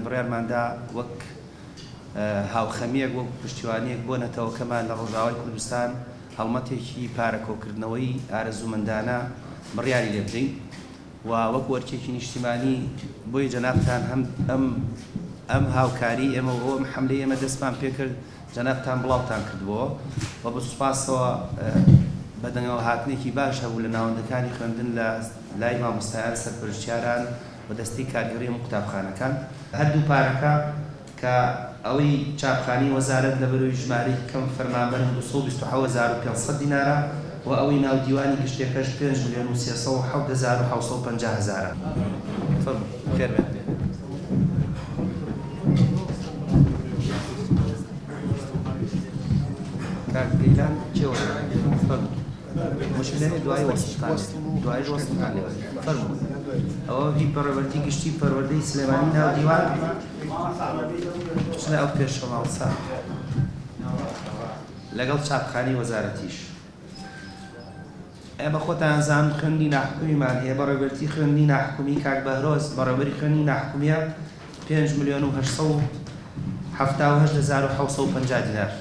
بڕیارماندا وەک هاوخەمیەک وەک پشتیوانیەک بۆ نەتەوەکەمان لە ڕۆژاوای کوردستان هەڵمەتێکی پارەکۆکردنەوەی ئارەزوومەندانە بڕیاری لێ بدەین و وەک وەرکێکی نیشتیمانی بۆی جەنابتان ئەم هاوکاری ئێمە ئەم حەملەی ئێمە دەستمان پێکرد جەنابتان بڵاوتان کردبووە و بەسوپاسەوە بەدەنگەوە هاتنێکی باش هەبوو لە ناوەندەکانی خوێندن لە لای مامۆستایان سەرپەرشتیاران و دەستی کارگەری هەموو قوتابخانەکان هەردوو پارەکە کە ئەوەی چاپخانی وەزارەت لە بەروی ژمارەی کەم فەرمانبەر 227500 دینارە و ئەوەی ناودیوانی گشتێکەش 5,307,750 خێر بێت. کارگەیلان چێوە مشکلەی دوای وەستان دوای وەستان فەرموو ئەوە هی پەروەردەی گشتی پەروەردەی سلێمانی ناودیوان چنە ئەو پێشەماڵسا لەگەڵ چاپخانی وەزارەتیش ئێمە خۆتان زان خوێندی ناحکومیمان هەیە بەڕێوەبەرتی خوێندی ناحکومی کاک بەهرۆز بەڕێوەبەری خوێندی ناحکومیە 5,878,750 دینار